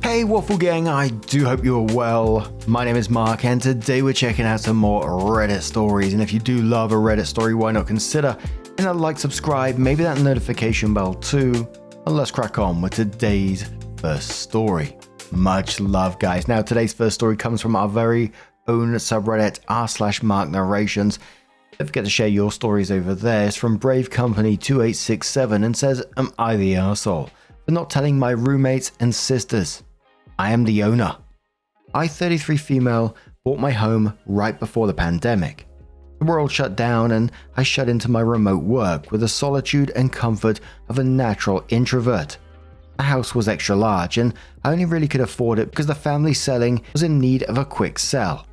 Hey Waffle Gang, I do hope you're well. My name is Mark and today we're checking out some more Reddit stories, and if you do love a Reddit story, why not consider hitting a like, subscribe, maybe that notification bell too, and let's crack on with today's first story. Much love guys. Now today's first story comes from our very own subreddit r/Mark Narrations. Don't forget to share your stories over there. It's from Brave Company 2867 and says, am I the arsehole for not telling my roommates and sisters? I am the owner. I, 33 female, bought my home right before the pandemic. The world shut down and I shut into my remote work with the solitude and comfort of a natural introvert. The house was extra large and I only really could afford it because the family selling was in need of a quick sell.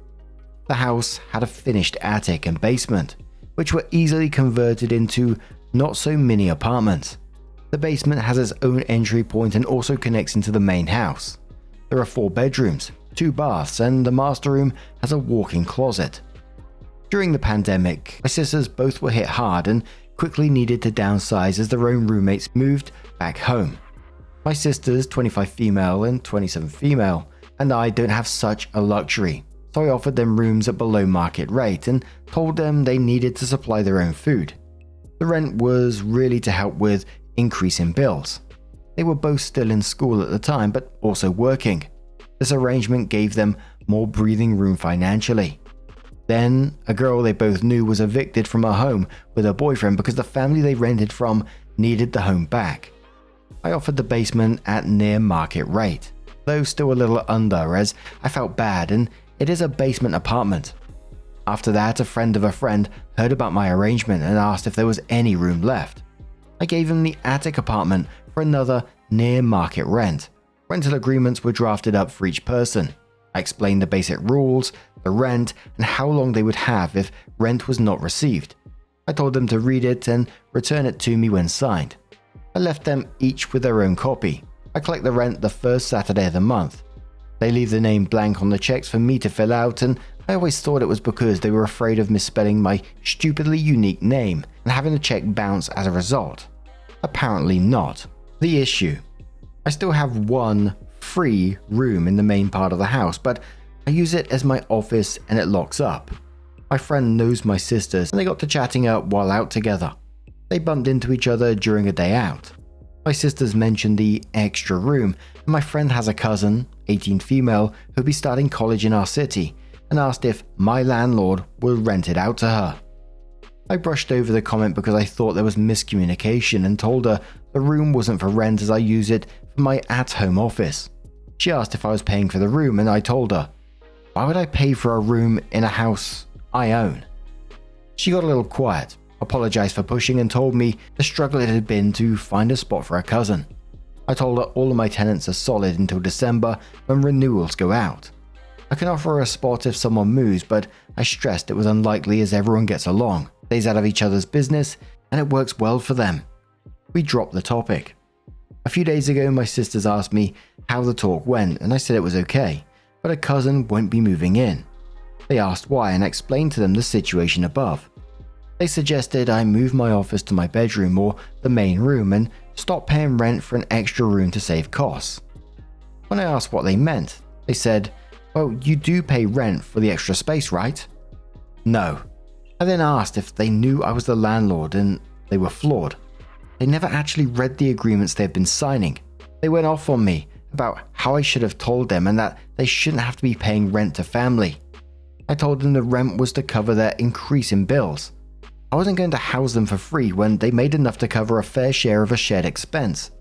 The house had a finished attic and basement, which were easily converted into not so mini apartments. The basement has its own entry point and also connects into the main house. There are 4 bedrooms, 2 baths, and the master room has a walk-in closet. During the pandemic, my sisters both were hit hard and quickly needed to downsize as their own roommates moved back home. My sisters, 25 female and 27 female, and I don't have such a luxury, so I offered them rooms at below market rate and told them they needed to supply their own food. The rent was really to help with increase in bills. They were both still in school at the time, but also working. This arrangement gave them more breathing room financially. Then, a girl they both knew was evicted from her home with her boyfriend because the family they rented from needed the home back. I offered the basement at near market rate, though still a little under as I felt bad and it is a basement apartment. After that, a friend of a friend heard about my arrangement and asked if there was any room left. I gave him the attic apartment for another near market rent. Rental agreements were drafted up for each person. I explained the basic rules, the rent, and how long they would have if rent was not received. I told them to read it and return it to me when signed. I left them each with their own copy. I collect the rent the first Saturday of the month. They leave the name blank on the checks for me to fill out, and I always thought it was because they were afraid of misspelling my stupidly unique name and having the check bounce as a result. Apparently not. The issue. I still have one free room in the main part of the house, but I use it as my office and it locks up. My friend knows my sisters and they got to chatting up while out together. They bumped into each other during a day out. My sisters mentioned the extra room, and my friend has a cousin, 18 female, who'll be starting college in our city, and asked if my landlord would rent it out to her. I brushed over the comment because I thought there was miscommunication and told her the room wasn't for rent as I use it for my at-home office. She asked if I was paying for the room and I told her, why would I pay for a room in a house I own? She got a little quiet, apologized for pushing and told me the struggle it had been to find a spot for her cousin. I told her all of my tenants are solid until December when renewals go out. I can offer her a spot if someone moves, but I stressed it was unlikely as everyone gets along, stays out of each other's business, and it works well for them. We dropped the topic. A few days ago, my sisters asked me how the talk went, and I said it was okay, but a cousin won't be moving in. They asked why, and I explained to them the situation above. They suggested I move my office to my bedroom or the main room and stop paying rent for an extra room to save costs. When I asked what they meant, they said, well, you do pay rent for the extra space, right? No. I then asked if they knew I was the landlord and they were floored. They never actually read the agreements they had been signing. They went off on me about how I should have told them and that they shouldn't have to be paying rent to family. I told them the rent was to cover their increase in bills. I wasn't going to house them for free when they made enough to cover a fair share of a shared expense.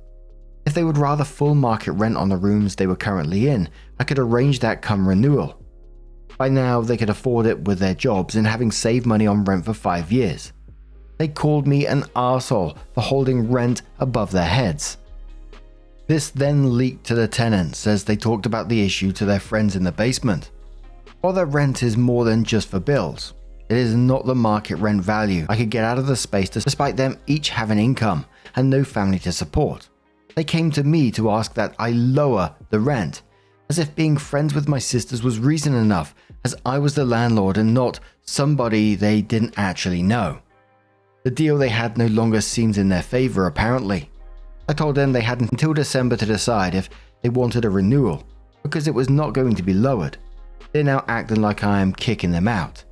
If they would rather full market rent on the rooms they were currently in, I could arrange that come renewal. By now, they could afford it with their jobs and having saved money on rent for 5 years. They called me an arsehole for holding rent above their heads. This then leaked to the tenants as they talked about the issue to their friends in the basement. While their rent is more than just for bills, it is not the market rent value I could get out of the space despite them each having income and no family to support. They came to me to ask that I lower the rent, as if being friends with my sisters was reason enough as I was the landlord and not somebody they didn't actually know. The deal they had no longer seemed in their favor apparently. I told them they had until December to decide if they wanted a renewal, because it was not going to be lowered. They're now acting like I am kicking them out.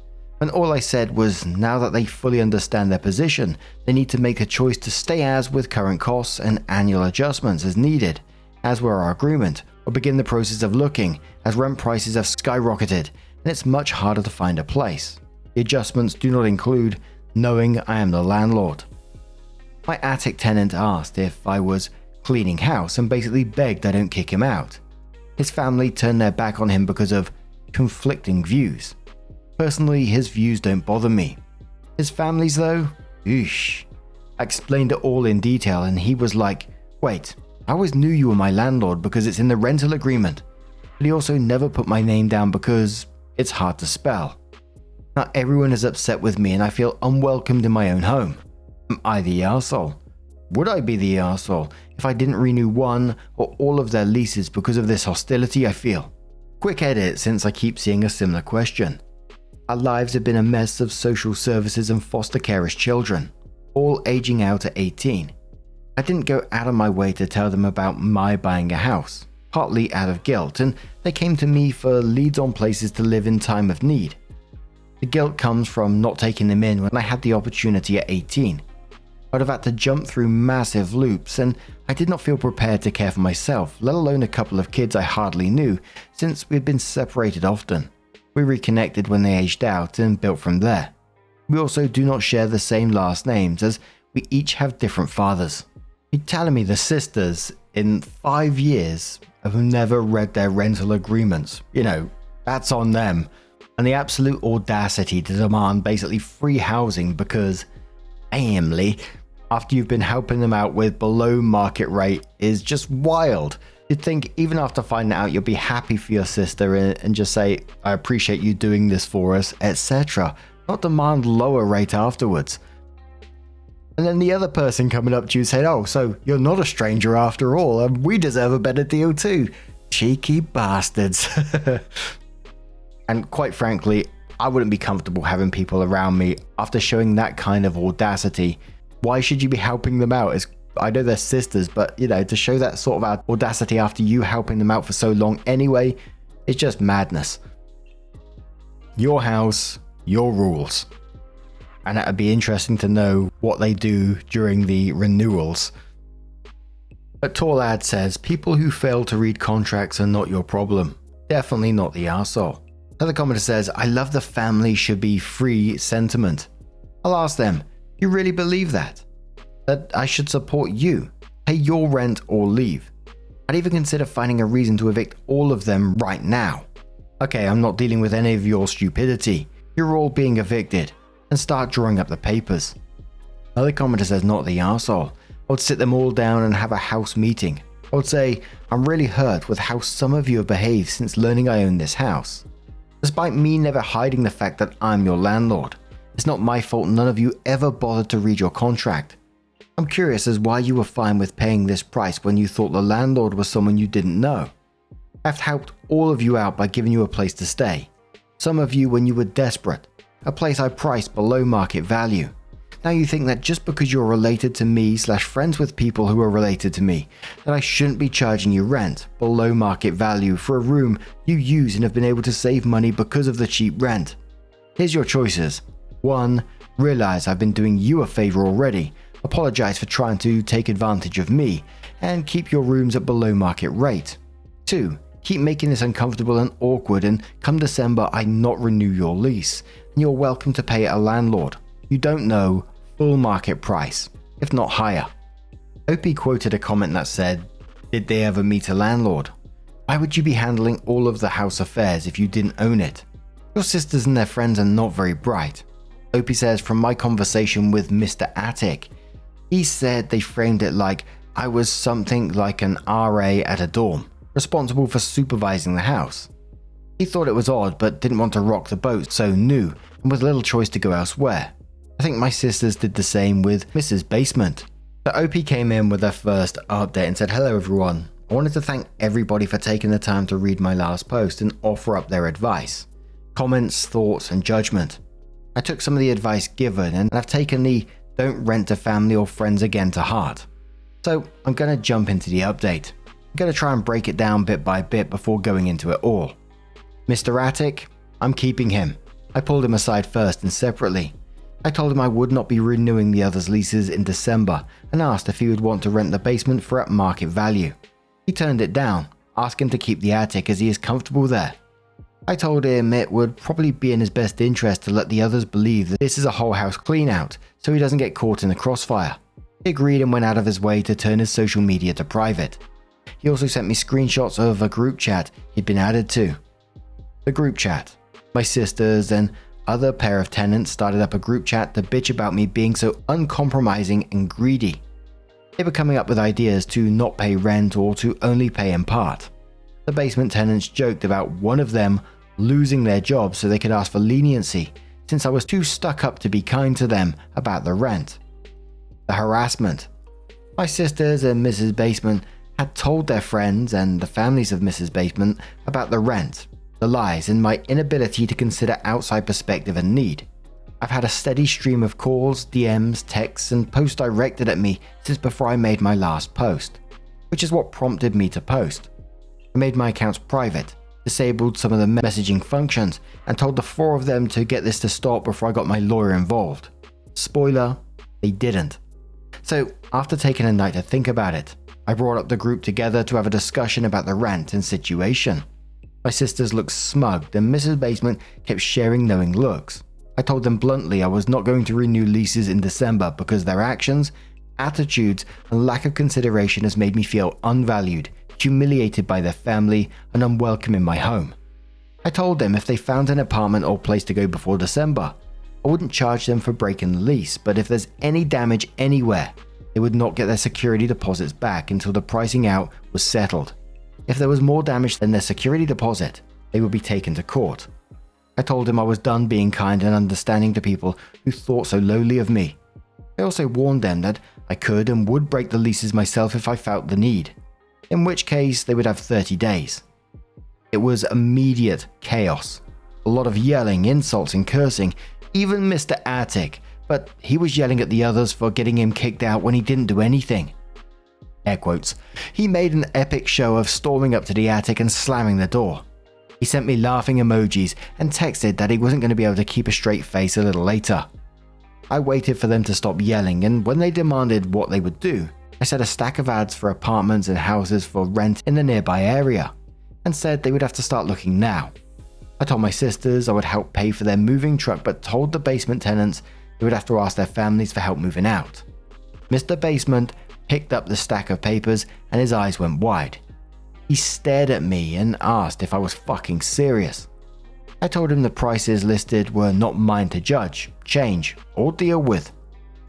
And all I said was now that they fully understand their position, they need to make a choice to stay as with current costs and annual adjustments as needed, as were our agreement, or begin the process of looking, as rent prices have skyrocketed and it's much harder to find a place. The adjustments do not include knowing I am the landlord. My attic tenant asked if I was cleaning house and basically begged I don't kick him out. His family turned their back on him because of conflicting views. Personally, his views don't bother me. His family's though? Oosh. I explained it all in detail and he was like, wait, I always knew you were my landlord because it's in the rental agreement. But he also never put my name down because it's hard to spell. Now everyone is upset with me and I feel unwelcomed in my own home. Am I the arsehole? Would I be the arsehole if I didn't renew one or all of their leases because of this hostility I feel? Quick edit since I keep seeing a similar question. Our lives have been a mess of social services and foster care as children, all aging out at 18. I didn't go out of my way to tell them about my buying a house, partly out of guilt, and they came to me for leads on places to live in time of need. The guilt comes from not taking them in when I had the opportunity at 18. I'd have had to jump through massive loops and I did not feel prepared to care for myself, let alone a couple of kids I hardly knew since we'd been separated often. We reconnected when they aged out and built from there. We also do not share the same last names as we each have different fathers. You're telling me the sisters in 5 years have never read their rental agreements? That's on them. And the absolute audacity to demand basically free housing because, family, after you've been helping them out with below market rate is just wild. You'd think even after finding out you'll be happy for your sister and just say, I appreciate you doing this for us, etc. Not demand lower rate afterwards. And then the other person coming up to you saying, oh, so you're not a stranger after all, and we deserve a better deal too. Cheeky bastards. And quite frankly, I wouldn't be comfortable having people around me after showing that kind of audacity. Why should you be helping them out? I know they're sisters, but to show that sort of audacity after you helping them out for so long anyway, it's just madness. Your house, your rules. And it'd be interesting to know what they do during the renewals. But Torlad says, people who fail to read contracts are not your problem. Definitely not the arsehole. Another commenter says, I love the family should be free sentiment. I'll ask them, you really believe that? That I should support you, pay your rent or leave? I'd even consider finding a reason to evict all of them right now. Okay, I'm not dealing with any of your stupidity. You're all being evicted. And start drawing up the papers. Another commenter says, not the arsehole. I would sit them all down and have a house meeting. I would say, I'm really hurt with how some of you have behaved since learning I own this house. Despite me never hiding the fact that I'm your landlord, it's not my fault none of you ever bothered to read your contract. I'm curious as why you were fine with paying this price when you thought the landlord was someone you didn't know. I've helped all of you out by giving you a place to stay. Some of you when you were desperate. A place I priced below market value. Now you think that just because you're related to me / friends with people who are related to me, that I shouldn't be charging you rent below market value for a room you use and have been able to save money because of the cheap rent. Here's your choices. 1. Realize I've been doing you a favor already, apologize for trying to take advantage of me, and keep your rooms at below market rate. 2. Keep making this uncomfortable and awkward and come December I not renew your lease. And you're welcome to pay a landlord. You don't know full market price, if not higher. Opie quoted a comment that said, did they ever meet a landlord? Why would you be handling all of the house affairs if you didn't own it? Your sisters and their friends are not very bright. Opie says, from my conversation with Mr. Attic, he said they framed it like I was something like an RA at a dorm, responsible for supervising the house. He thought it was odd but didn't want to rock the boat, so knew, and with little choice to go elsewhere. I think my sisters did the same with Mrs. Basement. The OP came in with their first update and said, hello everyone. I wanted to thank everybody for taking the time to read my last post and offer up their advice, comments, thoughts, and judgment. I took some of the advice given and I've taken the don't rent to family or friends again to heart. So I'm going to jump into the update. I'm going to try and break it down bit by bit before going into it all. Mr. Attic, I'm keeping him. I pulled him aside first and separately. I told him I would not be renewing the others' leases in December and asked if he would want to rent the basement for at market value. He turned it down, asking to keep the attic as he is comfortable there. I told him it would probably be in his best interest to let the others believe that this is a whole house clean out so he doesn't get caught in the crossfire. He agreed and went out of his way to turn his social media to private. He also sent me screenshots of a group chat he'd been added to. The group chat. My sisters and other pair of tenants started up a group chat to bitch about me being so uncompromising and greedy. They were coming up with ideas to not pay rent or to only pay in part. The basement tenants joked about one of them losing their job so they could ask for leniency since I was too stuck up to be kind to them about the rent. The harassment. My sisters and Mrs. Basement had told their friends and the families of Mrs. Basement about the rent, the lies, and my inability to consider outside perspective and need. I've had a steady stream of calls, DMs, texts, and posts directed at me since before I made my last post, which is what prompted me to post. I made my accounts private, disabled some of the messaging functions, and told the four of them to get this to stop before I got my lawyer involved. Spoiler, they didn't. So, after taking a night to think about it, I brought up the group together to have a discussion about the rent and situation. My sisters looked smugged and Mrs. Basement kept sharing knowing looks. I told them bluntly I was not going to renew leases in December because their actions, attitudes, and lack of consideration has made me feel unvalued, humiliated by their family, and unwelcome in my home. I told them if they found an apartment or place to go before December, I wouldn't charge them for breaking the lease, but if there's any damage anywhere, they would not get their security deposits back until the pricing out was settled. If there was more damage than their security deposit, they would be taken to court. I told him I was done being kind and understanding to people who thought so lowly of me. I also warned them that I could and would break the leases myself if I felt the need, in which case they would have 30 days. It was immediate chaos. A lot of yelling, insults, and cursing, even Mr. Attic, but he was yelling at the others for getting him kicked out when he didn't do anything. Air quotes. He made an epic show of storming up to the attic and slamming the door. He sent me laughing emojis and texted that he wasn't going to be able to keep a straight face a little later. I waited for them to stop yelling, and when they demanded what they would do, I set a stack of ads for apartments and houses for rent in the nearby area, and said they would have to start looking now. I told my sisters I would help pay for their moving truck, but told the basement tenants they would have to ask their families for help moving out. Mr. Basement picked up the stack of papers and his eyes went wide. He stared at me and asked if I was fucking serious. I told him the prices listed were not mine to judge, change, or deal with.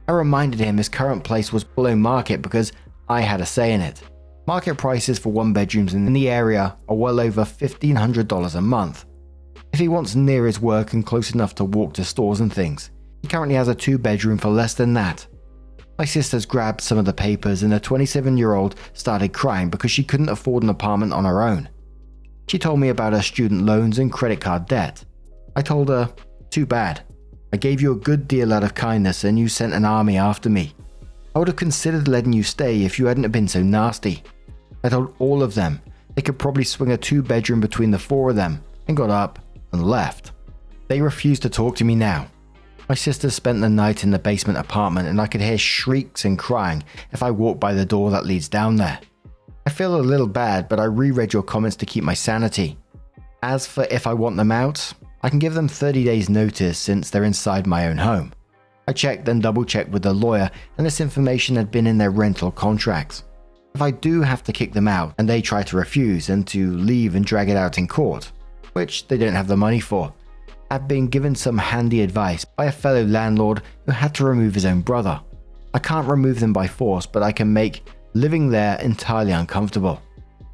I reminded him his current place was below market because I had a say in it. Market prices for one bedrooms in the area are well over $1,500 a month. If he wants near his work and close enough to walk to stores and things, he currently has a 2-bedroom for less than that. My sisters grabbed some of the papers and a 27-year-old started crying because she couldn't afford an apartment on her own. She told me about her student loans and credit card debt. I told her, too bad. I gave you a good deal out of kindness and you sent an army after me. I would have considered letting you stay if you hadn't have been so nasty. I told all of them they could probably swing a 2-bedroom between the 4 of them and got up and left. They refused to talk to me now. My sister spent the night in the basement apartment and I could hear shrieks and crying if I walked by the door that leads down there. I feel a little bad, but I reread your comments to keep my sanity. As for if I want them out, I can give them 30 days notice since they're inside my own home. I checked and double checked with the lawyer and this information had been in their rental contracts. If I do have to kick them out and they try to refuse and to leave and drag it out in court, which they don't have the money for, I've been given some handy advice by a fellow landlord who had to remove his own brother. I can't remove them by force, but I can make living there entirely uncomfortable.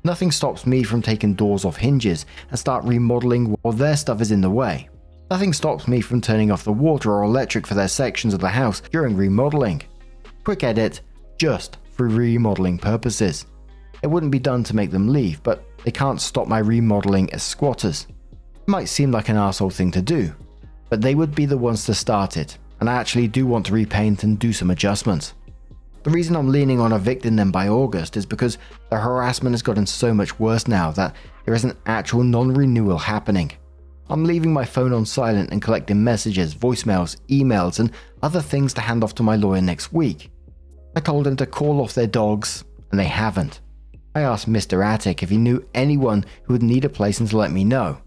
Nothing stops me from taking doors off hinges and start remodeling while their stuff is in the way. Nothing stops me from turning off the water or electric for their sections of the house during remodeling. Quick edit, just for remodeling purposes. It wouldn't be done to make them leave, but they can't stop my remodeling as squatters. It might seem like an arsehole thing to do, but they would be the ones to start it, and I actually do want to repaint and do some adjustments. The reason I'm leaning on evicting them by August is because the harassment has gotten so much worse now that there is an actual non-renewal happening. I'm leaving my phone on silent and collecting messages, voicemails, emails, and other things to hand off to my lawyer next week. I told them to call off their dogs, and they haven't. I asked Mr. Attic if he knew anyone who would need a place and to let me know.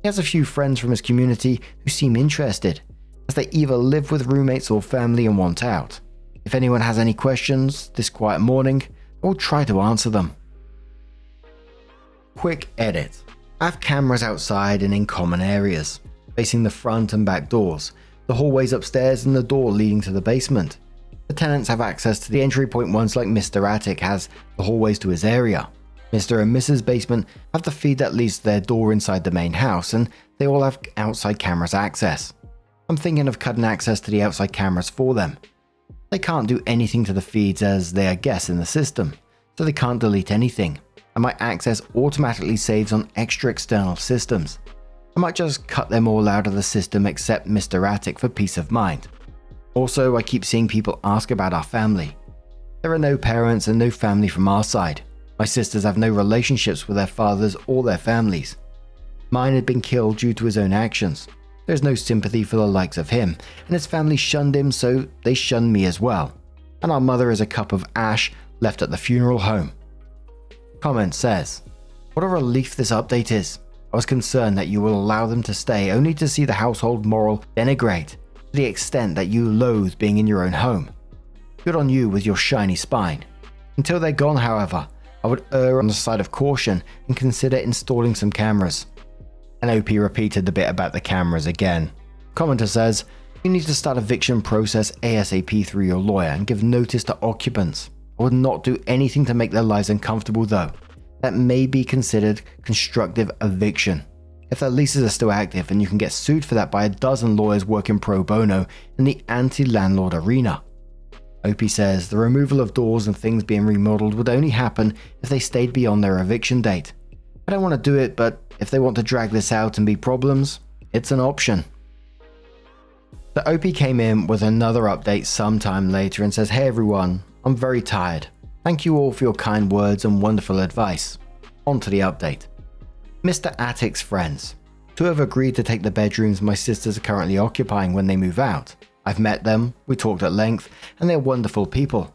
He has a few friends from his community who seem interested, as they either live with roommates or family and want out. If anyone has any questions this quiet morning, I will try to answer them. Quick edit. I have cameras outside and in common areas, facing the front and back doors, the hallways upstairs and the door leading to the basement. The tenants have access to the entry point ones like Mr. Attic has the hallways to his area. Mr. and Mrs. Basement have the feed that leads to their door inside the main house, and they all have outside cameras access. I'm thinking of cutting access to the outside cameras for them. They can't do anything to the feeds as they are guests in the system, so they can't delete anything, and my access automatically saves on extra external systems. I might just cut them all out of the system except Mr. Attic for peace of mind. Also, I keep seeing people ask about our family. There are no parents and no family from our side. My sisters have no relationships with their fathers or their families. Mine had been killed due to his own actions. There's no sympathy for the likes of him, and his family shunned him, so they shunned me as well. And our mother is a cup of ash left at the funeral home. Comment says, "What a relief this update is. I was concerned that you will allow them to stay only to see the household moral denigrate to the extent that you loathe being in your own home. Good on you with your shiny spine. Until they're gone, however, I would err on the side of caution and consider installing some cameras." And OP repeated the bit about the cameras again. Commenter says, "You need to start eviction process ASAP through your lawyer and give notice to occupants. I would not do anything to make their lives uncomfortable though. That may be considered constructive eviction. If their leases are still active, and you can get sued for that by a dozen lawyers working pro bono in the anti-landlord arena." OP says the removal of doors and things being remodeled would only happen if they stayed beyond their eviction date. I don't want to do it, but if they want to drag this out and be problems, it's an option. The OP came in with another update sometime later and says, "Hey everyone, I'm very tired. Thank you all for your kind words and wonderful advice. On to the update. Mr. Attic's friends. Two have agreed to take the bedrooms my sisters are currently occupying when they move out. I've met them, we talked at length, and they're wonderful people.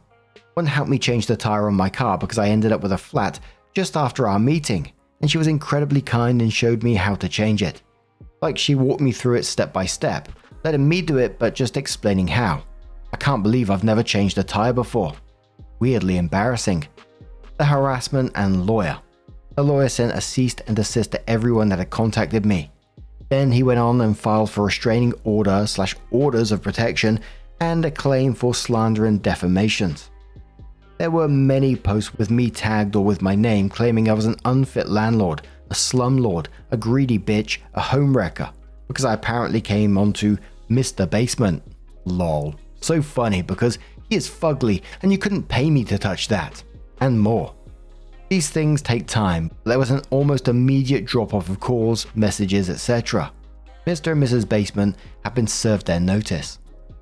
One helped me change the tire on my car because I ended up with a flat just after our meeting, and she was incredibly kind and showed me how to change it. Like she walked me through it step by step, letting me do it but just explaining how. I can't believe I've never changed a tire before. Weirdly embarrassing. The harassment and lawyer. The lawyer sent a cease and desist to everyone that had contacted me. Then he went on and filed for restraining order/orders of protection and a claim for slander and defamations. There were many posts with me tagged or with my name claiming I was an unfit landlord, a slumlord, a greedy bitch, a homewrecker, because I apparently came onto Mr. Basement. Lol. So funny because he is fugly and you couldn't pay me to touch that. And more. These things take time, but there was an almost immediate drop off of calls, messages, etc. Mr. and Mrs. Basement have been served their notice.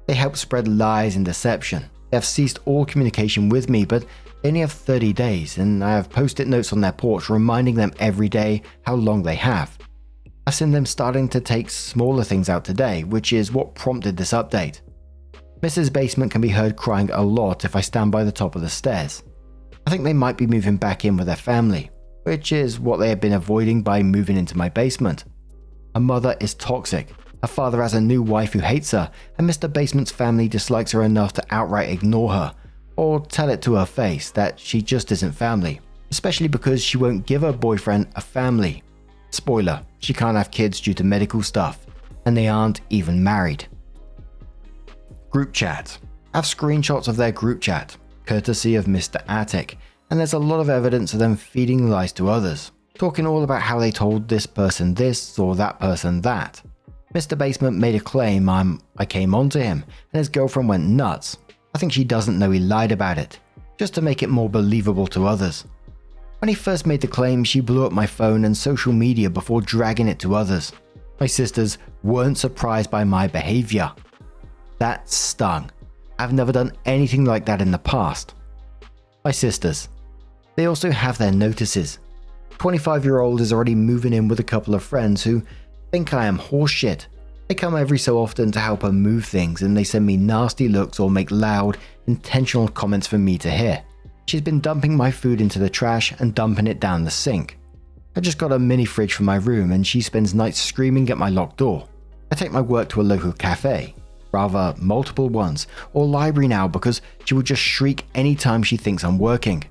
They help spread lies and deception. They have ceased all communication with me, but they only have 30 days, and I have post-it notes on their porch reminding them every day how long they have. I've seen them starting to take smaller things out today, which is what prompted this update. Mrs. Basement can be heard crying a lot if I stand by the top of the stairs. I think they might be moving back in with their family, which is what they have been avoiding by moving into my basement. Her mother is toxic. Her father has a new wife who hates her, and Mr. Basement's family dislikes her enough to outright ignore her, or tell it to her face that she just isn't family, especially because she won't give her boyfriend a family. Spoiler, she can't have kids due to medical stuff, and they aren't even married. Group chat. I have screenshots of their group chat, courtesy of Mr. Attic, and there's a lot of evidence of them feeding lies to others, talking all about how they told this person this or that person that. Mr. Basement made a claim I came onto him, and his girlfriend went nuts. I think she doesn't know he lied about it, just to make it more believable to others. When he first made the claim, she blew up my phone and social media before dragging it to others. My sisters weren't surprised by my behavior. That stung. I've never done anything like that in the past. My sisters. They also have their notices. 25-year-old is already moving in with a couple of friends who think I am horseshit. They come every so often to help her move things, and they send me nasty looks or make loud, intentional comments for me to hear. She's been dumping my food into the trash and dumping it down the sink. I just got a mini fridge for my room, and she spends nights screaming at my locked door. I take my work to a local cafe, rather multiple ones, or library now, because she will just shriek anytime she thinks I'm working.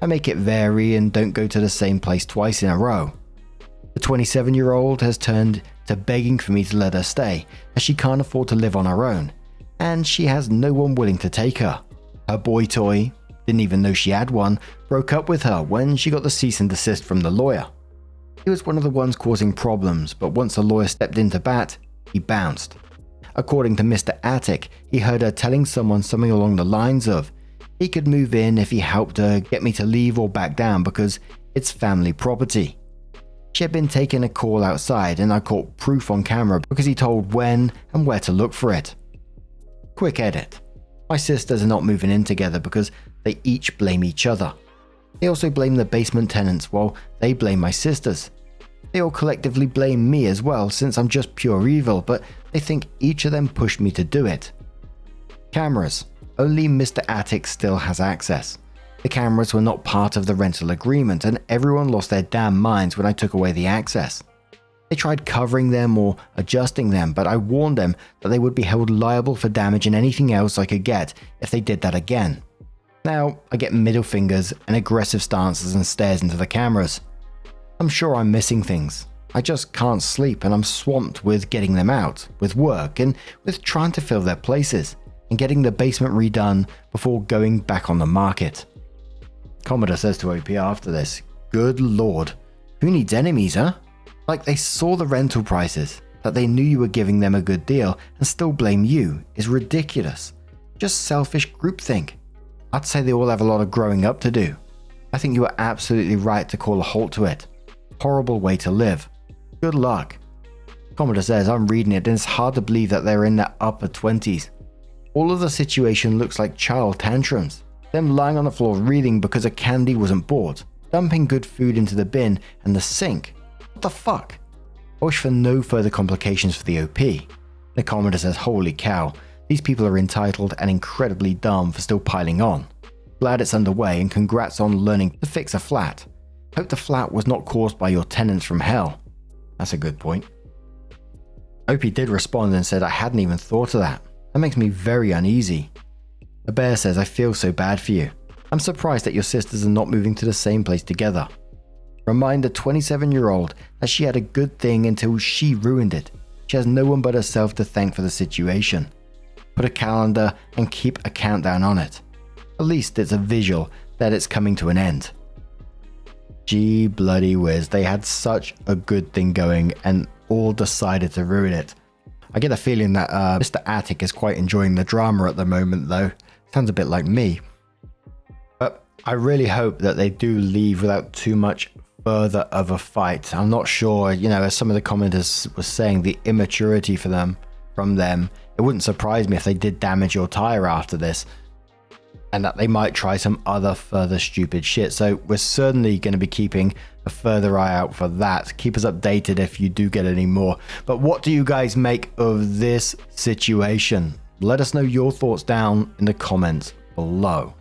I make it vary and don't go to the same place twice in a row. The 27-year-old has turned to begging for me to let her stay, as she can't afford to live on her own, and she has no one willing to take her. Her boy toy, didn't even know she had one, broke up with her when she got the cease and desist from the lawyer. He was one of the ones causing problems, but once the lawyer stepped in to bat, he bounced. According to Mr. Attic, he heard her telling someone something along the lines of, he could move in if he helped her get me to leave or back down because it's family property. She had been taking a call outside, and I caught proof on camera because he told when and where to look for it. Quick edit. My sisters are not moving in together because they each blame each other. They also blame the basement tenants while they blame my sisters. They all collectively blame me as well, since I'm just pure evil, but they think each of them pushed me to do it. Cameras. Only Mr. Attic still has access. The cameras were not part of the rental agreement, and everyone lost their damn minds when I took away the access. They tried covering them or adjusting them, but I warned them that they would be held liable for damage and anything else I could get if they did that again. Now, I get middle fingers and aggressive stances and stares into the cameras. I'm sure I'm missing things. I just can't sleep, and I'm swamped with getting them out, with work, and with trying to fill their places, and getting the basement redone before going back on the market. Commodore says to OP after this, good lord, who needs enemies, huh? Like they saw the rental prices, that they knew you were giving them a good deal and still blame you is ridiculous. Just selfish groupthink. I'd say they all have a lot of growing up to do. I think you are absolutely right to call a halt to it. Horrible way to live. Good luck. Commodore says, I'm reading it and it's hard to believe that they're in their upper 20s. All of the situation looks like child tantrums. Them lying on the floor reading because a candy wasn't bought, dumping good food into the bin and the sink. What the fuck? I wish for no further complications for the OP. The Commodore says, holy cow, these people are entitled and incredibly dumb for still piling on. Glad it's underway and congrats on learning to fix a flat. Hope the flat was not caused by your tenants from hell. That's a good point. OP did respond and said, I hadn't even thought of that. That makes me very uneasy. A bear says, I feel so bad for you. I'm surprised that your sisters are not moving to the same place together. Remind the 27-year-old that she had a good thing until she ruined it. She has no one but herself to thank for the situation. Put a calendar and keep a countdown on it. At least it's a visual that it's coming to an end. Gee bloody whiz, they had such a good thing going and all decided to ruin it. I get a feeling that Mr. Attic is quite enjoying the drama at the moment though. Sounds a bit like me. But I really hope that they do leave without too much further of a fight. I'm not sure, as some of the commenters were saying, the immaturity from them, it wouldn't surprise me if they did damage your tire after this. And that they might try some other further stupid shit. So we're certainly going to be keeping a further eye out for that. Keep us updated if you do get any more. But what do you guys make of this situation? Let us know your thoughts down in the comments below.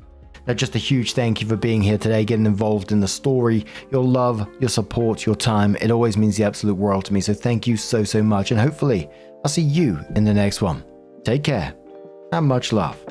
Now, just a huge thank you for being here today, getting involved in the story. Your love, your support, your time, it always means the absolute world to me. So thank you so, so much. And hopefully I'll see you in the next one. Take care and much love.